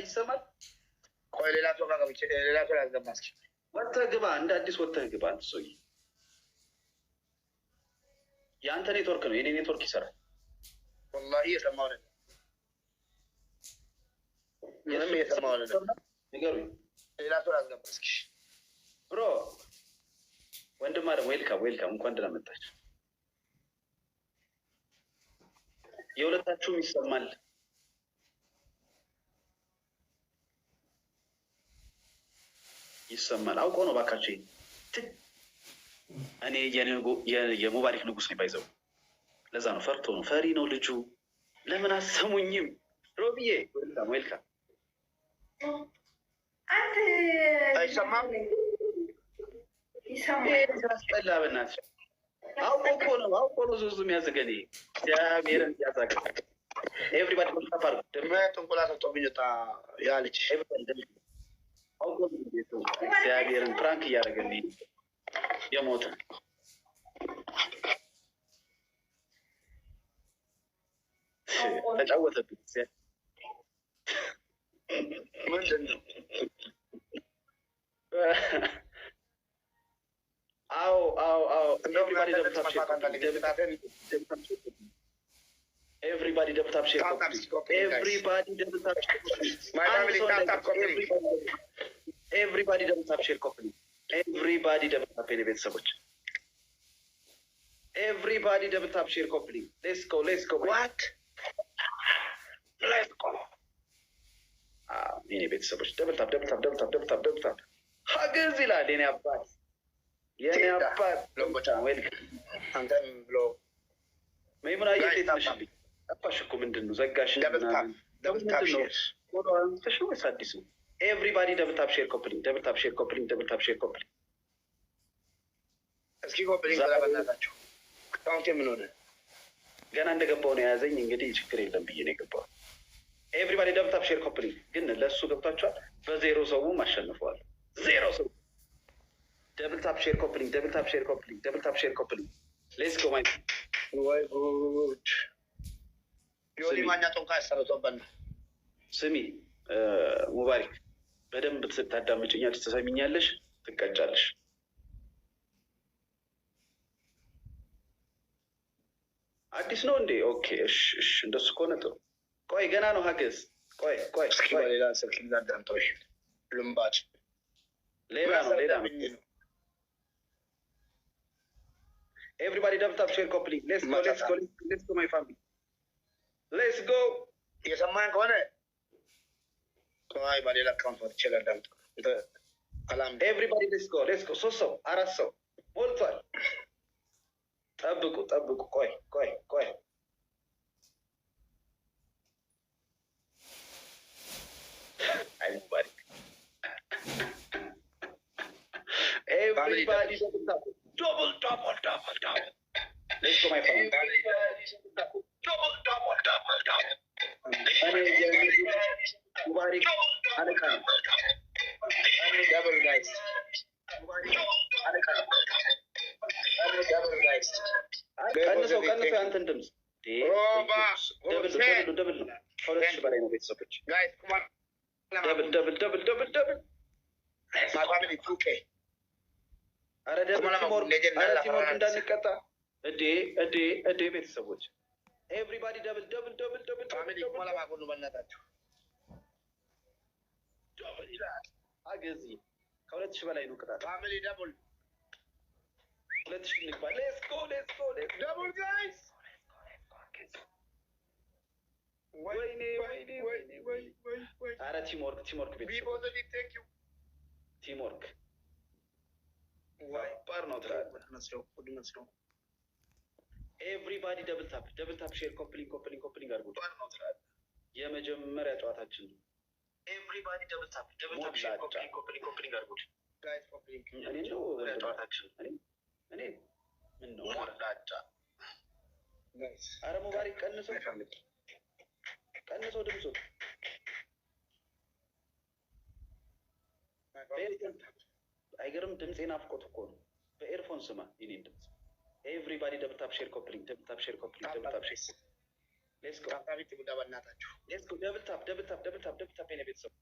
ይሰማል። ቆይ ሌላ ሰው ጋር ገብቼ ሌላ ሰው ላስገባ እስኪ። ወጥተህ ግባ፣ እንደ አዲስ ወጥተህ ግባ። አንተ ሰውዬ የአንተ ኔትወርክ ነው፣ የኔ ኔትወርክ ይሰራል። ወላሂ እየሰማሁ ነው። ምንም እየሰማሁ አይደለም። ንገሩኝ። ሌላ ሰው ላስገባ እስኪ። ብሮ ወንድም አለ። ዌልካም፣ እንኳን ደህና መጣችሁ። የሁለታችሁም ይሰማል። አውቆ ነው ባካችሁ። እኔ የሙባሪክ ንጉስ ነው ባይዘው። ለዛ ነው ፈርቶ ነው፣ ፈሪ ነው ልጁ። ለምን አሰሙኝም? ሮብዬ ዌልካም። አይሰማም? ይሰማል። በእናትህ አውቆ ነው ዙዙ የሚያዘገን። እግዚአብሔርን ያዛገ ኤቭሪባዲ ተፋር ጥንቁላ ሰጥቶብኝ ወጣ ያለች እግዚአብሔርን ፕራንክ እያደረገልኝ የሞተ ተጫወተብኝ። ምንድን ነው? አዎ ኤቭሪባዲ ደብታብ ሼር ኮፕሊ ቤተሰቦች ኤቭሪባዲ ደብታብ ሼር ኮፕሊ ሌትስ ጎ የኔ ቤተሰቦች ደብታብ ሀገዝ ይላል የኔ አባት አንተም ብሎ ሜሙና እየጤታሽልኝ ጠፋሽ እኮ ምንድን ነው ዘጋሽ? ወይስ አዲስ ነው? ኤቭሪባዲ ደብልታፕ ሼር ኮፕሊንግ እስኪ ኮፕሊንግ በእናታችሁ አካውንቴ ምን ሆነ? ገና እንደገባው ነው የያዘኝ። እንግዲህ ችግር የለም ብዬ ነው የገባው። ኤቭሪባዲ ደብልታፕ ሼር ኮፕሊንግ ግን ለእሱ ገብቷቸዋል። በዜሮ ሰውም አሸንፈዋል። ዜሮ ሰው ደብልታፕ ሼር ኮፕሊንግ ሌትስ ጎ ማይ ወይ ጉድ! ዮኒ ማኛ ጦንካ ያሰረቶበን። ስሚ ሙባሪክ በደንብ ታዳምጭኛለሽ፣ ትሰሚኛለሽ፣ ትቀጫለሽ። አዲስ ነው እንዴ? ኦኬ እሺ፣ እንደሱ ከሆነ ጥሩ። ቆይ ገና ነው ሀገዝ። ቆይ እስኪ በሌላ ስልክ ላዳምጠውሽ። ልምባጭ ሌላ ነው። Everybody double tap share copy. Let's go my family. Let's go. የሰማን ከሆነ ቆይ በሌላ አካውንት ወጥቼ ላዳምጠው። Everybody let's go. ሶስት ሰው አራት ሰው ሞልቷል። ጠብቁ። ቆይ አይ ሙባሪክ Everybody double tap. Let's go my family. Double. ሙባሪክ አለቃ double guys. ቀንሰው ያንተን ድምፅ ደብል ነው። ከሁለት ሺህ በላይ ነው ቤተሰቦች። ደብል አረ ቲሞርክ እንዳንቀጣ እዴ ቤተሰቦች ኤቭሪባዲ ደብል ፋሚሊ ኮላባጎኑ በእናታችሁ ደብል ይላል። አገዚ ከሁለት ሺህ በላይ ነው ቅጣት። ፋሚሊ ደብል 2000 ንግባ። ሌትስ ጎ ደብል ጋይስ። ወይኔ አረ ቲሞርክ ቤተሰቦች ቲሞርክ ባር ነው ትላለህ። ኤቭሪባዲ ደብል ታፕ ሼር ኮፕሊንግ አድርጉት። ባር ነው ትላለህ። የመጀመሪያ ጨዋታችን ነው። ኤቭሪባዲ ደብል ታፕ ሼር ኮፕሊንግ አድርጉት። ጋይስ ኮፕሊንግ እኔ ነው ጨዋታችን። እኔ ምን ነው ሞላጫ ጋይስ። አረ ሙባሪክ ቀንሰው ድምፁ አይገርም። ድምፄን አፍቆት እኮ ነው። በኤርፎን ስማ የኔን ድምፅ። ኤቭሪባዲ ደብል ታፕ ሼር ኮፕሊንግ ሌትስ ጎ ታብታብ ይትጉዳ በእናታችሁ ሌትስ ጎ ደብል ታፕ የኔ ቤተሰብ